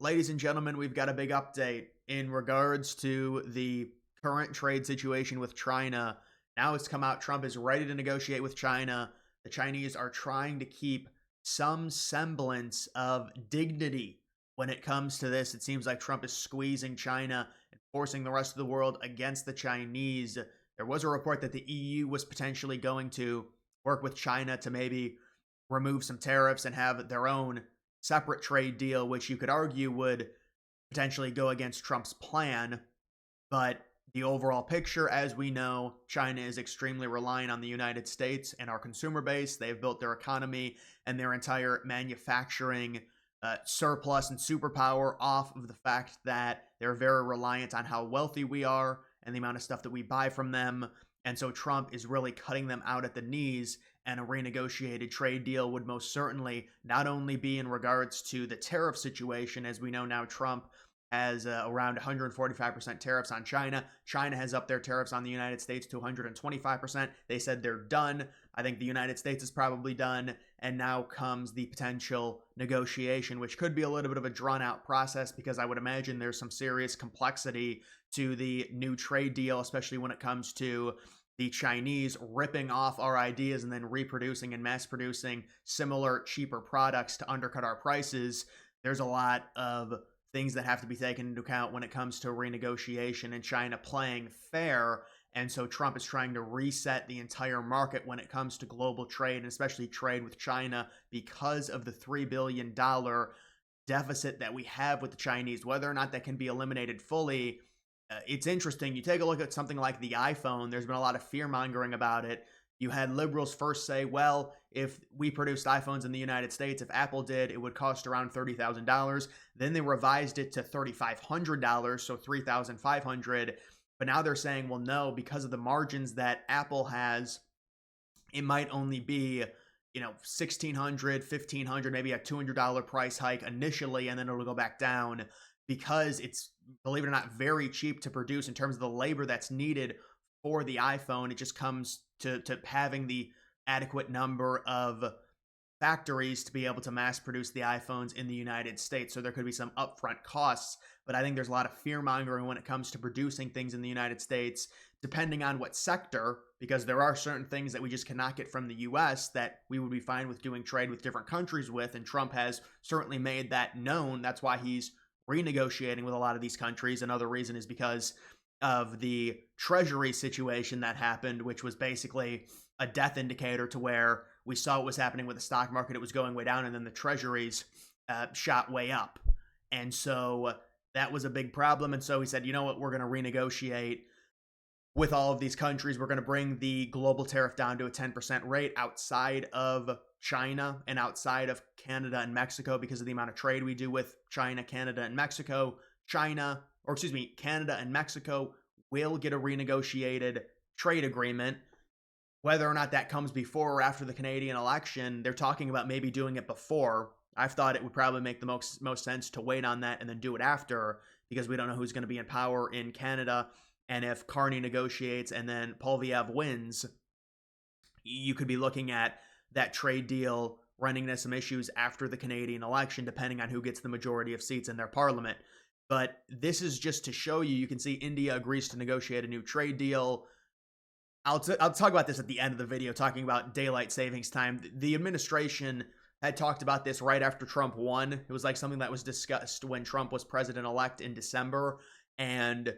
Ladies and gentlemen, we've got a big update in regards to the current trade situation with China. Now it's come out Trump is ready to negotiate with China. The Chinese are trying to keep some semblance of dignity when it comes to this. It seems like Trump is squeezing China and forcing the rest of the world against the Chinese. There was a report that the EU was potentially going to work with China to maybe remove some tariffs and have their own separate trade deal, which you could argue would potentially go against Trump's plan. But the overall picture, as we know, China is extremely reliant on the United States and our consumer base. They've built their economy and their entire manufacturing surplus and superpower off of the fact that they're very reliant on how wealthy we are and the amount of stuff that we buy from them. And so Trump is really cutting them out at the knees, and a renegotiated trade deal would most certainly not only be in regards to the tariff situation. As we know now, Trump has around 145% tariffs on China. China has upped their tariffs on the United States to 125%. They said they're done. I think the United States is probably done. And now comes the potential negotiation, which could be a little bit of a drawn out process, because I would imagine there's some serious complexity to the new trade deal, especially when it comes to the Chinese ripping off our ideas and then reproducing and mass producing similar cheaper products to undercut our prices. There's a lot of things that have to be taken into account when it comes to renegotiation and China playing fair. And so Trump is trying to reset the entire market when it comes to global trade, and especially trade with China, because of the $3 billion deficit that we have with the Chinese. Whether or not that can be eliminated fully, it's interesting. You take a look at something like the iPhone. There's been a lot of fear-mongering about it. You had liberals first say, well, if we produced iPhones in the United States, if Apple did, it would cost around $30,000. Then they revised it to $3,500, so $3,500. But now they're saying, well, no, because of the margins that Apple has, it might only be, $1,600, $1,500, maybe a $200 price hike initially, and then it'll go back down, because it's, believe it or not, very cheap to produce in terms of the labor that's needed for the iPhone. It just comes to having the adequate number of factories to be able to mass produce the iPhones in the United States. So there could be some upfront costs, but I think there's a lot of fear mongering when it comes to producing things in the United States, depending on what sector, because there are certain things that we just cannot get from the US that we would be fine with doing trade with different countries with. And Trump has certainly made that known. That's why he's renegotiating with a lot of these countries. Another reason is because of the Treasury situation that happened, which was basically a death indicator, to where we saw what was happening with the stock market. It was going way down, and then the Treasuries shot way up. And so that was a big problem. And so he said, you know what, we're going to renegotiate with all of these countries. We're going to bring the global tariff down to a 10% rate outside of China and outside of Canada and Mexico, because of the amount of trade we do with China, Canada, and Mexico. Canada and Mexico will get a renegotiated trade agreement. Whether or not that comes before or after the Canadian election, they're talking about maybe doing it before. I've thought it would probably make the most sense to wait on that and then do it after, because we don't know who's going to be in power in Canada. And if Carney negotiates and then Poilievre wins, you could be looking at that trade deal running into some issues after the Canadian election, depending on who gets the majority of seats in their parliament. But this is just to show you, you can see India agrees to negotiate a new trade deal. I'll talk about this at the end of the video, talking about daylight savings time. The administration had talked about this right after Trump won. It was like something that was discussed when Trump was president-elect in December. And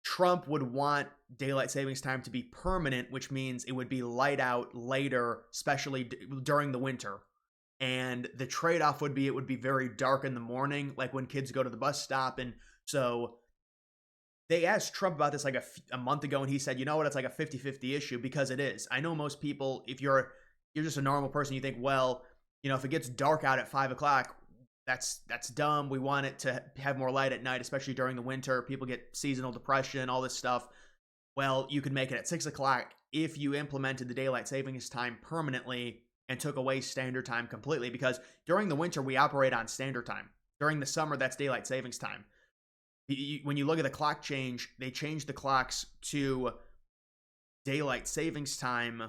Trump would want daylight savings time to be permanent, which means it would be light out later, especially during the winter. And the trade-off would be it would be very dark in the morning, like when kids go to the bus stop. And so they asked Trump about this like a month ago, and he said, you know what, it's like a 50-50 issue, because it is. I know most people, if you're just a normal person, you think, well, if it gets dark out at 5 o'clock, that's dumb. We want it to have more light at night, especially during the winter. People get seasonal depression, all this stuff. Well, you could make it at 6 o'clock if you implemented the daylight savings time permanently and took away standard time completely, because during the winter, we operate on standard time. During the summer, that's daylight savings time. When you look at the clock change, they changed the clocks to daylight savings time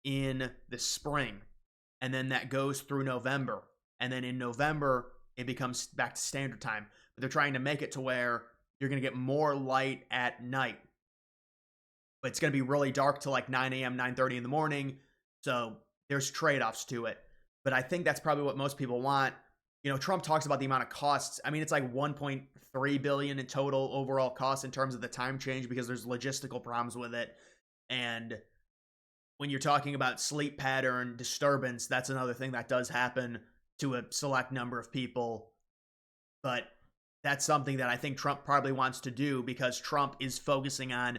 in the spring, and then that goes through November. And then in November, it becomes back to standard time. But they're trying to make it to where you're going to get more light at night. But it's going to be really dark till like 9 a.m., 9:30 in the morning. So there's trade-offs to it. But I think that's probably what most people want. Trump talks about the amount of costs. I mean, it's like 1.3 billion in total overall costs in terms of the time change because there's logistical problems with it. And when you're talking about sleep pattern disturbance, that's another thing that does happen to a select number of people. But that's something that I think Trump probably wants to do because Trump is focusing on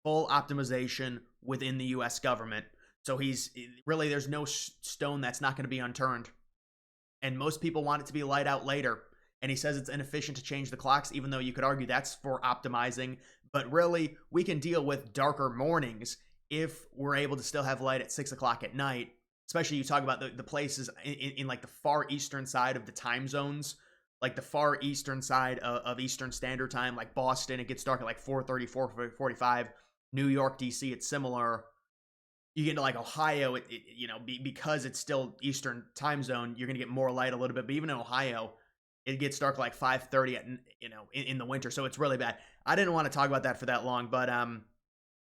full optimization within the U.S. government. So there's no stone that's not going to be unturned. And most people want it to be light out later. And he says it's inefficient to change the clocks, even though you could argue that's for optimizing. But really, we can deal with darker mornings if we're able to still have light at 6 o'clock at night. Especially you talk about the places in like the far eastern side of the time zones, like the far eastern side of Eastern Standard Time, like Boston, it gets dark at like 4:30, 4:45. New York, DC, it's similar. You get into like Ohio, because it's still Eastern time zone, you're going to get more light a little bit. But even in Ohio, it gets dark like 5:30 in the winter. So it's really bad. I didn't want to talk about that for that long, but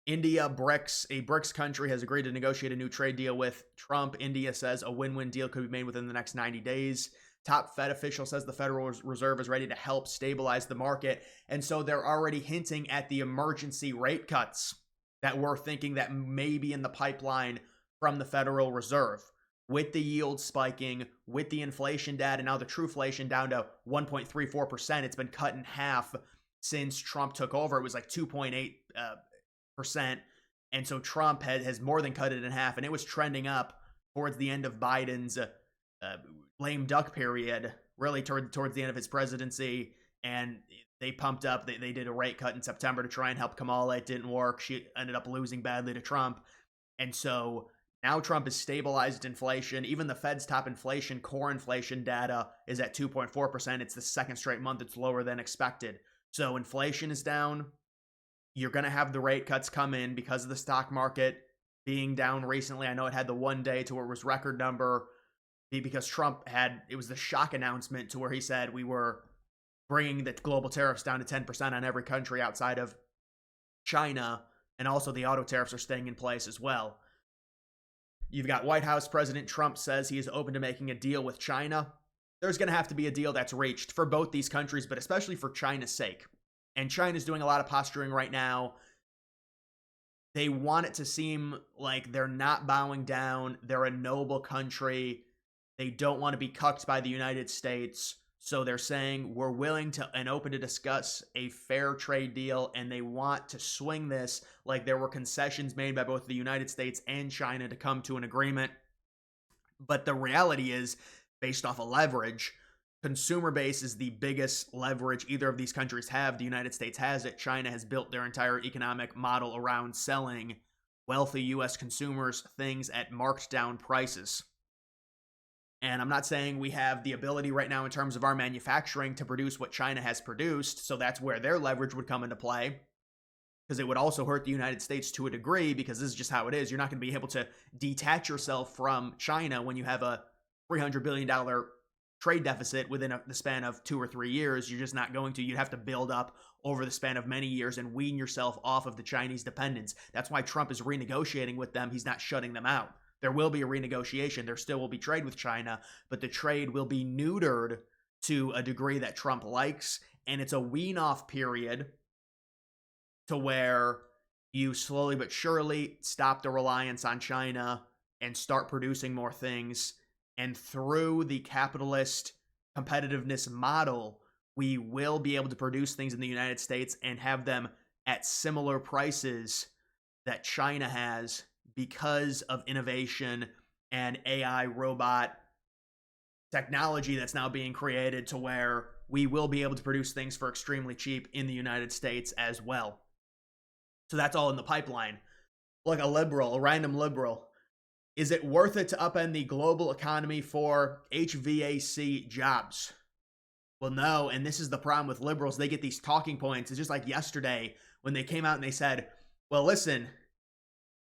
India, a BRICS country, has agreed to negotiate a new trade deal with Trump. India says a win-win deal could be made within the next 90 days. Top Fed official says the Federal Reserve is ready to help stabilize the market. And so they're already hinting at the emergency rate cuts that we're thinking that may be in the pipeline from the Federal Reserve. With the yield spiking, with the inflation data, now the trueflation down to 1.34%. It's been cut in half since Trump took over. It was like 2.8%. And so Trump has more than cut it in half, and it was trending up towards the end of Biden's lame duck period, really towards the end of his presidency. And they pumped up. They did a rate cut in September to try and help Kamala. It didn't work. She ended up losing badly to Trump. And so now Trump has stabilized inflation. Even the Fed's top inflation, core inflation data is at 2.4%. It's the second straight month it's lower than expected. So inflation is down. You're going to have the rate cuts come in because of the stock market being down recently. I know it had the one day to where it was record number because Trump it was the shock announcement to where he said we were bringing the global tariffs down to 10% on every country outside of China, and also the auto tariffs are staying in place as well. You've got White House President Trump says he is open to making a deal with China. There's going to have to be a deal that's reached for both these countries, but especially for China's sake. And China's doing a lot of posturing right now. They want it to seem like they're not bowing down. They're a noble country. They don't want to be cucked by the United States. So they're saying we're willing to and open to discuss a fair trade deal, and they want to swing this like there were concessions made by both the United States and China to come to an agreement. But the reality is, based off of leverage, consumer base is the biggest leverage either of these countries have. The United States has it. China has built their entire economic model around selling wealthy U.S. consumers things at marked down prices. And I'm not saying we have the ability right now in terms of our manufacturing to produce what China has produced, so that's where their leverage would come into play, because it would also hurt the United States to a degree, because this is just how it is. You're not going to be able to detach yourself from China when you have a $300 billion trade deficit within the span of 2 or 3 years. You're just not going to. You'd have to build up over the span of many years and wean yourself off of the Chinese dependence. That's why Trump is renegotiating with them. He's not shutting them out. There will be a renegotiation. There still will be trade with China, but the trade will be neutered to a degree that Trump likes, and it's a wean-off period to where you slowly but surely stop the reliance on China and start producing more things. And through the capitalist competitiveness model, we will be able to produce things in the United States and have them at similar prices that China has, because of innovation and AI robot technology that's now being created, to where we will be able to produce things for extremely cheap in the United States as well. So that's all in the pipeline. Like a random liberal. Is it worth it to upend the global economy for HVAC jobs? Well, no, and this is the problem with liberals. They get these talking points. It's just like yesterday when they came out and they said, well, listen,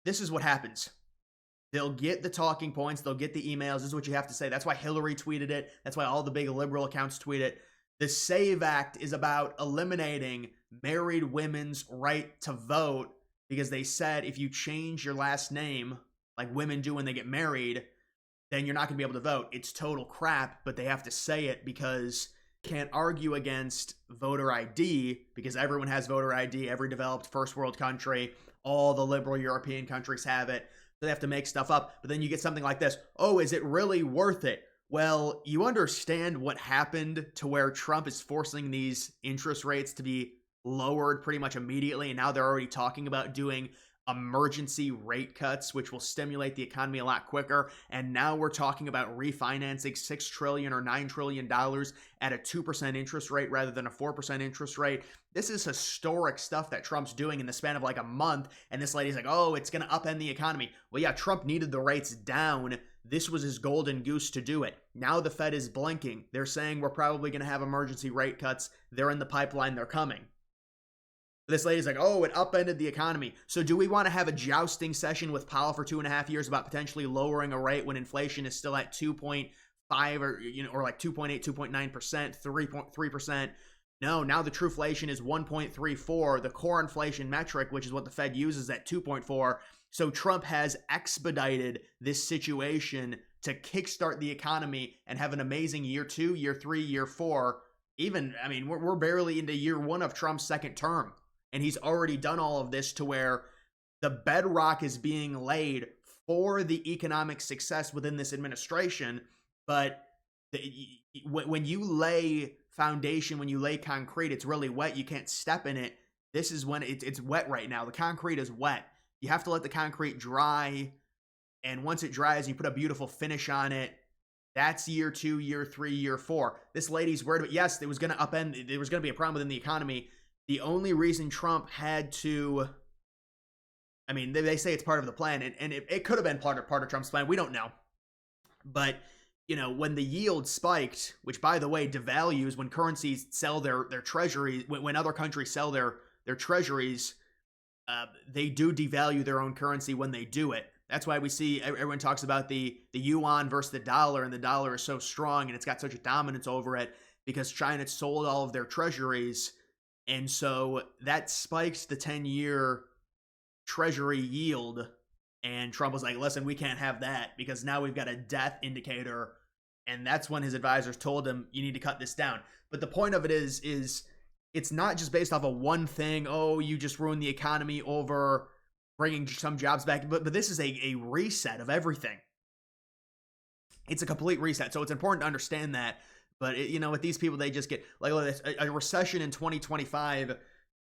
this is what happens. They'll get the talking points. They'll get the emails. This is what you have to say. That's why Hillary tweeted it. That's why all the big liberal accounts tweet it. The SAVE Act is about eliminating married women's right to vote because they said if you change your last name, like women do when they get married, then you're not going to be able to vote. It's total crap, but they have to say it because can't argue against voter ID because everyone has voter ID. Every developed first world country, all the liberal European countries have it. They have to make stuff up. But then you get something like this. Oh, is it really worth it? Well, you understand what happened to where Trump is forcing these interest rates to be lowered pretty much immediately. And now they're already talking about doing emergency rate cuts, which will stimulate the economy a lot quicker. And now we're talking about refinancing $6 trillion or $9 trillion at a 2% interest rate rather than a 4% interest rate. This is historic stuff that Trump's doing in the span of like a month. And this lady's like, oh, it's going to upend the economy. Well, yeah, Trump needed the rates down. This was his golden goose to do it. Now the Fed is blinking. They're saying we're probably going to have emergency rate cuts. They're in the pipeline. They're coming. This lady's like, oh, it upended the economy. So do we want to have a jousting session with Powell for 2.5 years about potentially lowering a rate when inflation is still at 2.5 or like 2.8, 2.9%, 3.3%? No, now the trueflation is 1.34, the core inflation metric, which is what the Fed uses at 2.4. So Trump has expedited this situation to kickstart the economy and have an amazing year 2, year 3, year 4. Even, I mean, we're barely into year 1 of Trump's second term. And he's already done all of this to where the bedrock is being laid for the economic success within this administration. But when you lay foundation, when you lay concrete, it's really wet. You can't step in it. This is when it's wet right now. The concrete is wet. You have to let the concrete dry. And once it dries, you put a beautiful finish on it. That's year 2, year 3, year 4. This lady's worried about, yes, it was going to upend. There was going to be a problem within the economy. The only reason Trump had to, I mean, they say it's part of the plan, and it could have been part of Trump's plan. We don't know. But, you know, when the yield spiked, which, by the way, devalues when currencies sell their treasuries, when other countries sell their treasuries, they do devalue their own currency when they do it. That's why we see everyone talks about the yuan versus the dollar, and the dollar is so strong, and it's got such a dominance over it because China sold all of their treasuries. And so that spikes the 10-year treasury yield. And Trump was like, listen, we can't have that because now we've got a death indicator. And that's when his advisors told him, you need to cut this down. But the point of it is it's not just based off of one thing. Oh, you just ruined the economy over bringing some jobs back. But this is a reset of everything. It's a complete reset. So it's important to understand that. But, you know, with these people, they just get, like, a recession in 2025.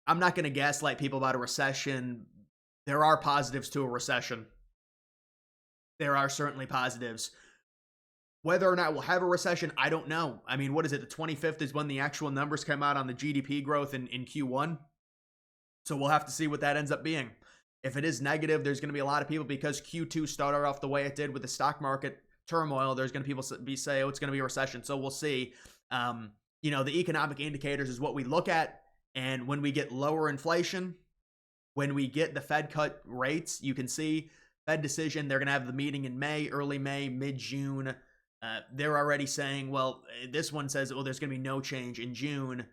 I'm not going to gaslight people about a recession. There are positives to a recession. There are certainly positives. Whether or not we'll have a recession, I don't know. I mean, what is it? The 25th is when the actual numbers come out on the GDP growth in Q1. So we'll have to see what that ends up being. If it is negative, there's going to be a lot of people because Q2 started off the way it did with the stock market turmoil. There's going to people say, oh, it's going to be a recession. So we'll see. You know, the economic indicators is what we look at. And when we get lower inflation, when we get the Fed cut rates, you can see Fed decision. They're going to have the meeting in May, early May, mid-June. They're already saying, well, this one says, oh, there's going to be no change in June.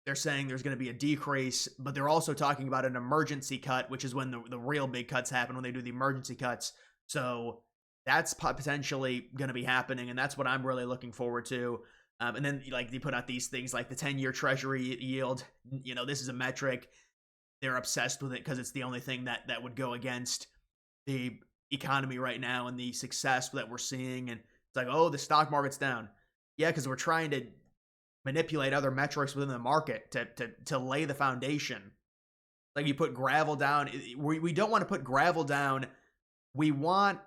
They're saying there's going to be a decrease, but they're also talking about an emergency cut, which is when the real big cuts happen, when they do the emergency cuts. So that's potentially going to be happening, and that's what I'm really looking forward to. And then, like, they put out these things like the 10-year treasury yield. You know, this is a metric. They're obsessed with it because it's the only thing that would go against the economy right now and the success that we're seeing. And it's like, oh, the stock market's down. Yeah, because we're trying to manipulate other metrics within the market to lay the foundation. Like, you put gravel down. We don't want to put gravel down. We want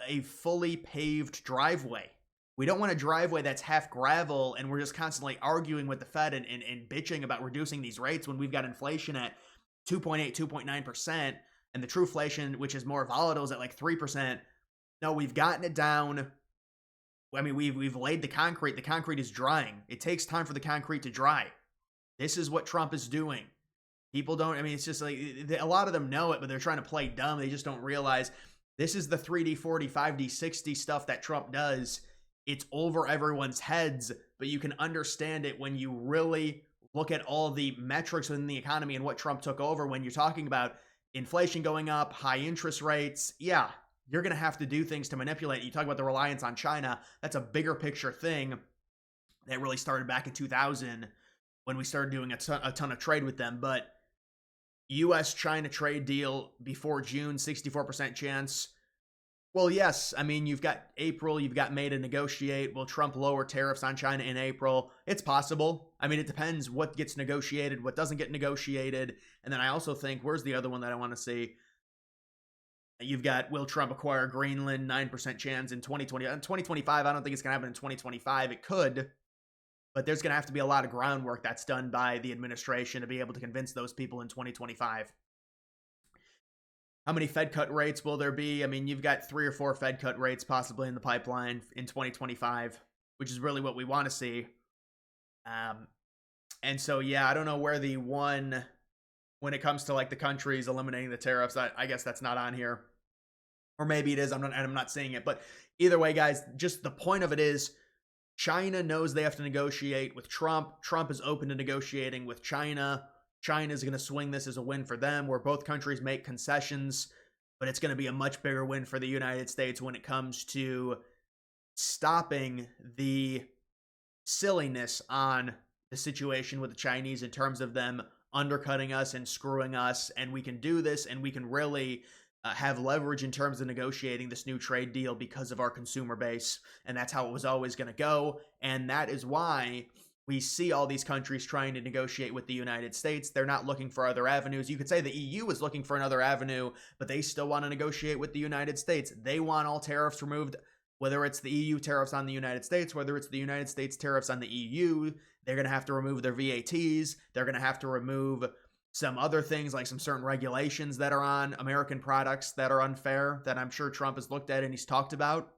a fully paved driveway. We don't want a driveway that's half gravel and we're just constantly arguing with the Fed and bitching about reducing these rates when we've got inflation at 2.8, 2.9%, and the trueflation, which is more volatile, is at like 3%. No, we've gotten it down. I mean, we've laid the concrete. The concrete is drying. It takes time for the concrete to dry. This is what Trump is doing. People don't, I mean, it's just like, a lot of them know it, but they're trying to play dumb. They just don't realize This is the 3D 40, 5D 60 stuff that Trump does. It's over everyone's heads, but you can understand it when you really look at all the metrics within the economy and what Trump took over. When you're talking about inflation going up, high interest rates, yeah, you're going to have to do things to manipulate. You talk about the reliance on China. That's a bigger picture thing that really started back in 2000 when we started doing a ton of trade with them. But US-China trade deal before June, 64% chance. Well, yes. I mean, you've got April, you've got May to negotiate. Will Trump lower tariffs on China in April? It's possible. I mean, it depends what gets negotiated, what doesn't get negotiated. And then I also think, where's the other one that I want to see? You've got, will Trump acquire Greenland? 9% chance in 2020. In 2025, I don't think it's going to happen in 2025. It could, but there's going to have to be a lot of groundwork that's done by the administration to be able to convince those people in 2025. How many Fed cut rates will there be? I mean, you've got 3 or 4 Fed cut rates possibly in the pipeline in 2025, which is really what we want to see. And so, yeah, I don't know where the one, when it comes to like the countries eliminating the tariffs, I guess that's not on here. Or maybe it is, I'm not seeing it. But either way, guys, just the point of it is China knows they have to negotiate with Trump. Trump is open to negotiating with China. China is going to swing this as a win for them, where both countries make concessions, but it's going to be a much bigger win for the United States when it comes to stopping the silliness on the situation with the Chinese in terms of them undercutting us and screwing us. And we can do this, and we can really have leverage in terms of negotiating this new trade deal because of our consumer base. And that's how it was always going to go. And that is why we see all these countries trying to negotiate with the United States. They're not looking for other avenues. You could say the EU is looking for another avenue, but they still want to negotiate with the United States. They want all tariffs removed, whether it's the EU tariffs on the United States, whether it's the United States tariffs on the EU. They're going to have to remove their VATs. They're going to have to remove some other things, like some certain regulations that are on American products that are unfair, that I'm sure Trump has looked at and he's talked about.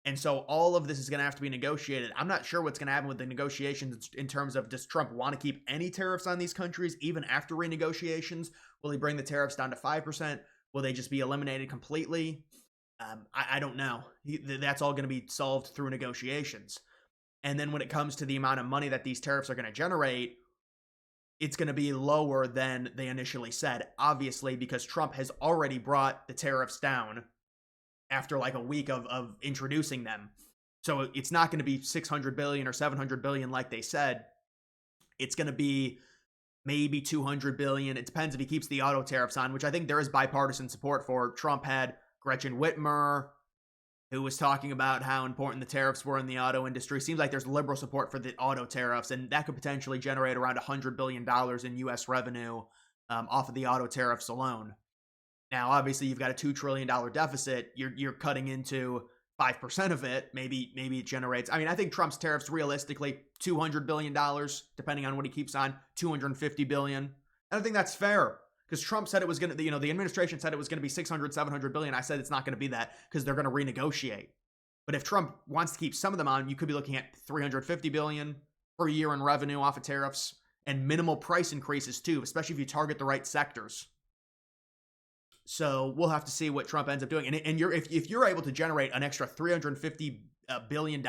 And so all of this is going to have to be negotiated. I'm not sure what's going to happen with the negotiations in terms of, does Trump want to keep any tariffs on these countries even after renegotiations? Will he bring the tariffs down to 5%? Will they just be eliminated completely? I don't know. That's all going to be solved through negotiations. And then when it comes to the amount of money that these tariffs are going to generate, it's going to be lower than they initially said, obviously, because Trump has already brought the tariffs down after like a week of introducing them. So it's not going to be 600 billion or 700 billion like they said. It's going to be maybe 200 billion. It depends if he keeps the auto tariffs on, which I think there is bipartisan support for. Trump had Gretchen Whitmer, who was talking about how important the tariffs were in the auto industry. Seems like there's liberal support for the auto tariffs, and that could potentially generate around $100 billion in U.S. revenue off of the auto tariffs alone. Now, obviously, you've got a $2 trillion deficit. You're cutting into 5% of it. Maybe it generates. I mean, I think Trump's tariffs realistically $200 billion, depending on what he keeps on, $250 billion. I don't think that's fair, because Trump said it was going to, the administration said it was going to be 600, 700 billion. I said it's not going to be that, because they're going to renegotiate. But if Trump wants to keep some of them on, you could be looking at 350 billion per year in revenue off of tariffs, and minimal price increases too, especially if you target the right sectors. So we'll have to see what Trump ends up doing. And if you're able to generate an extra $350 billion,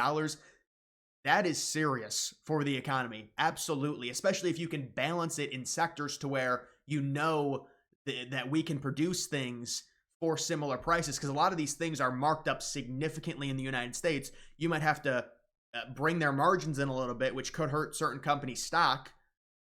that is serious for the economy. Absolutely. Especially if you can balance it in sectors to where you know that we can produce things for similar prices. Because a lot of these things are marked up significantly in the United States. You might have to bring their margins in a little bit, which could hurt certain companies' stock.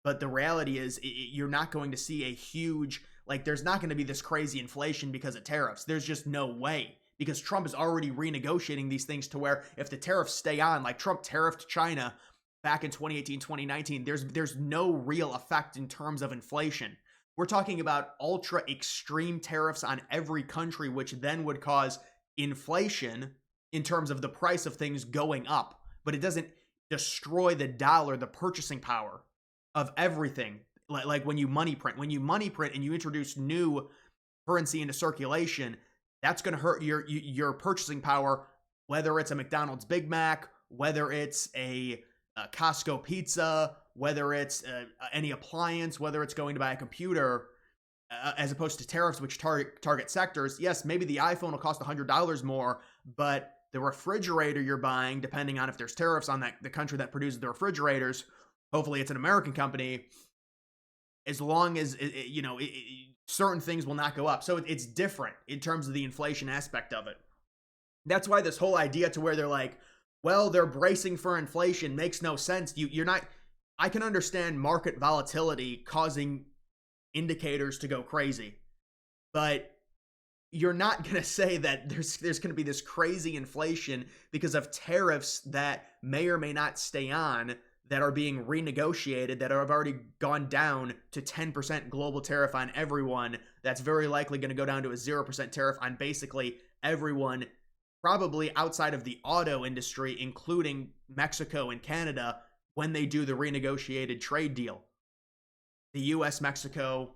But the reality is you're not going to see a huge... Like, there's not going to be this crazy inflation because of tariffs. There's just no way, because Trump is already renegotiating these things to where if the tariffs stay on, like Trump tariffed China back in 2018, 2019, there's no real effect in terms of inflation. We're talking about ultra extreme tariffs on every country, which then would cause inflation in terms of the price of things going up. But it doesn't destroy the dollar, the purchasing power of everything. Like when you money print and you introduce new currency into circulation, that's going to hurt your purchasing power, whether it's a McDonald's Big Mac, whether it's a Costco pizza, whether it's any appliance, whether it's going to buy a computer. as opposed to tariffs, which target sectors. Yes, maybe the iPhone will cost $100 more, but the refrigerator you're buying, depending on if there's tariffs on the country that produces the refrigerators, hopefully it's an American company, as long as certain things will not go up. So it's different in terms of the inflation aspect of it. That's why this whole idea to where they're like, well, they're bracing for inflation makes no sense. You're not. I can understand market volatility causing indicators to go crazy, but you're not going to say that there's going to be this crazy inflation because of tariffs that may or may not stay on, that are being renegotiated, that have already gone down to 10% global tariff on everyone. That's very likely going to go down to a 0% tariff on basically everyone, probably outside of the auto industry, including Mexico and Canada, when they do the renegotiated trade deal. The US, Mexico,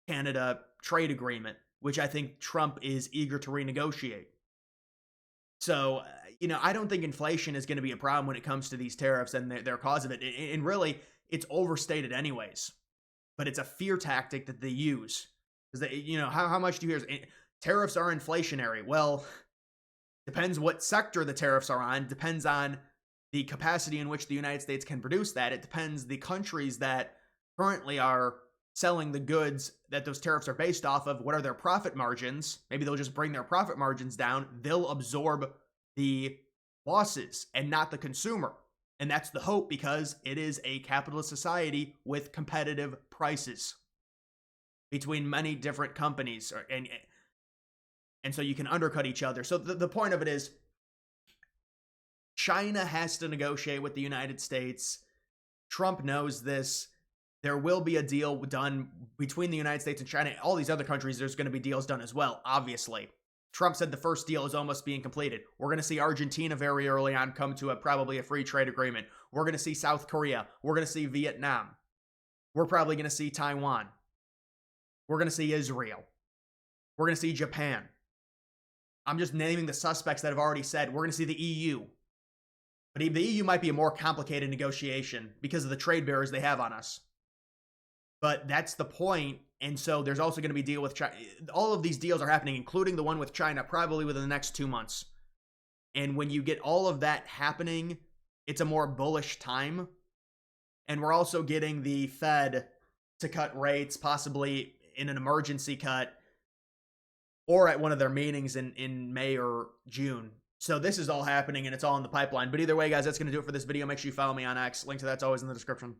Canada trade agreement, which I think Trump is eager to renegotiate. So, I don't think inflation is going to be a problem when it comes to these tariffs and their cause of it. And really, it's overstated anyways. But it's a fear tactic that they use. Because how much do you hear? Tariffs are inflationary. Well, depends what sector the tariffs are on. Depends on the capacity in which the United States can produce that. It depends the countries that currently are selling the goods that those tariffs are based off of. What are their profit margins? Maybe they'll just bring their profit margins down. They'll absorb the losses and not the consumer. And that's the hope, because it is a capitalist society with competitive prices between many different companies. And so you can undercut each other. So the point of it is, China has to negotiate with the United States. Trump knows this. There will be a deal done between the United States and China. All these other countries, there's going to be deals done as well, obviously. Trump said the first deal is almost being completed. We're going to see Argentina very early on come to probably a free trade agreement. We're going to see South Korea. We're going to see Vietnam. We're probably going to see Taiwan. We're going to see Israel. We're going to see Japan. I'm just naming the suspects that have already said. We're going to see the EU. But the EU might be a more complicated negotiation because of the trade barriers they have on us. But that's the point. And so there's also going to be a deal with China. All of these deals are happening, including the one with China, probably within the next 2 months. And when you get all of that happening, it's a more bullish time. And we're also getting the Fed to cut rates, possibly in an emergency cut, or at one of their meetings in May or June. So this is all happening, and it's all in the pipeline. But either way, guys, that's going to do it for this video. Make sure you follow me on X. Link to that's always in the description.